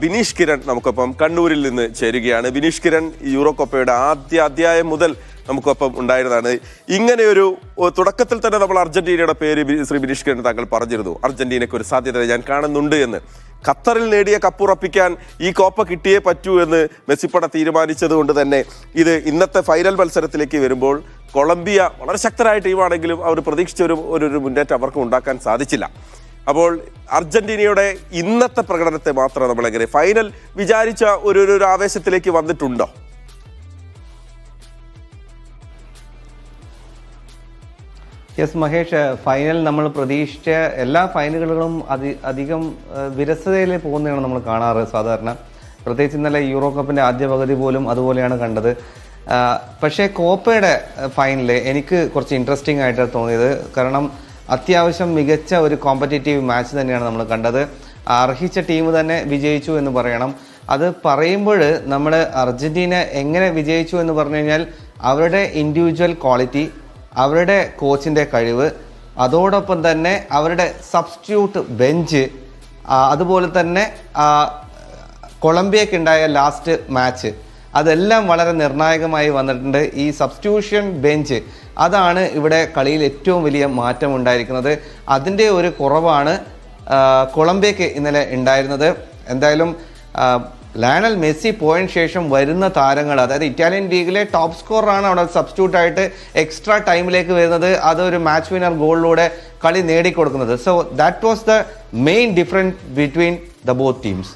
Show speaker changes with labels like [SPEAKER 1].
[SPEAKER 1] ബിനീഷ് കിരൺ നമുക്കൊപ്പം കണ്ണൂരിൽ നിന്ന് ചേരുകയാണ്. ബിനീഷ് കിരൺ യൂറോ കപ്പയുടെ ആദ്യ അധ്യായം മുതൽ നമുക്കൊപ്പം ഉണ്ടായിരുന്നതാണ്. ഇങ്ങനെയൊരു തുടക്കത്തിൽ തന്നെ നമ്മൾ അർജന്റീനയുടെ പേര് ശ്രീ ബിനീഷ് കിരൺ താങ്കൾ പറഞ്ഞിരുന്നു, അർജന്റീനയ്ക്ക് ഒരു സാധ്യത ഞാൻ കാണുന്നുണ്ട് എന്ന്. ഖത്തറിൽ നേടിയ കപ്പുറപ്പിക്കാൻ ഈ കോപ്പ കിട്ടിയേ പറ്റൂ എന്ന് മെസ്സിപ്പട തീരുമാനിച്ചത് കൊണ്ട് തന്നെ ഇത് ഇന്നത്തെ ഫൈനൽ മത്സരത്തിലേക്ക് വരുമ്പോൾ കൊളംബിയ വളരെ ശക്തരായ ടീമാണെങ്കിലും അവർ പ്രതീക്ഷിച്ച ഒരു മുന്നേറ്റം അവർക്ക് ഉണ്ടാക്കാൻ സാധിച്ചില്ല. അപ്പോൾ അർജന്റീനയുടെ ഇന്നത്തെ പ്രകടനത്തെ മാത്രം നമ്മളെങ്ങനെ ഫൈനൽ വിചാരിച്ച ഒരു ആവേശത്തിലേക്ക് വന്നിട്ടുണ്ടോ?
[SPEAKER 2] യെസ് മഹേഷ്, ഫൈനൽ നമ്മൾ പ്രതീക്ഷിച്ച എല്ലാ ഫൈനലുകളും അധികം വിരസതയിൽ പോകുന്നതാണ് നമ്മൾ കാണാറ് സാധാരണ. പ്രത്യേകിച്ച് ഇന്നലെ യൂറോ കപ്പിൻ്റെ ആദ്യ പകുതി പോലും അതുപോലെയാണ് കണ്ടത്. പക്ഷേ കോപ്പയുടെ ഫൈനൽ എനിക്ക് കുറച്ച് ഇൻട്രസ്റ്റിംഗ് ആയിട്ട് തോന്നിയത്. കാരണം അത്യാവശ്യം മികച്ച ഒരു കോമ്പറ്റേറ്റീവ് മാച്ച് തന്നെയാണ് നമ്മൾ കണ്ടത്. അർഹിച്ച ടീം തന്നെ വിജയിച്ചു എന്ന് പറയണം. അത് പറയുമ്പോൾ നമ്മൾ അർജന്റീന എങ്ങനെ വിജയിച്ചു എന്ന് പറഞ്ഞു കഴിഞ്ഞാൽ അവരുടെ ഇൻഡിവിജ്വൽ ക്വാളിറ്റി, അവരുടെ കോച്ചിൻ്റെ കഴിവ്, അതോടൊപ്പം തന്നെ അവരുടെ സബ്സ്റ്റിറ്റ്യൂട്ട് ബെഞ്ച്, അതുപോലെ തന്നെ കൊളംബിയക്കുണ്ടായ ലാസ്റ്റ് മാച്ച്, അതെല്ലാം വളരെ നിർണായകമായി വന്നിട്ടുണ്ട്. ഈ സബ്സ്റ്റിറ്റ്യൂഷൻ ബെഞ്ച് അതാണ് ഇവിടെ കളിയിൽ ഏറ്റവും വലിയ മാറ്റം ഉണ്ടായിരിക്കുന്നത്. അതിൻ്റെ ഒരു കുറവാണ് കൊളംബിയക്ക് ഇന്നലെ ഉണ്ടായിരുന്നത്. എന്തായാലും ലയണൽ മെസ്സി പോയതിനു ശേഷം വരുന്ന താരങ്ങൾ, അതായത് ഇറ്റാലിയൻ ലീഗിലെ ടോപ്പ് സ്കോറാണ് അവിടെ സബ്സ്റ്റിറ്റ്യൂട്ടായിട്ട് എക്സ്ട്രാ ടൈമിലേക്ക് വരുന്നത്. അതൊരു മാച്ച് വിന്നർ ഗോളിലൂടെ കളി നേടിക്കൊടുക്കുന്നത്. So that was the main difference between the both teams.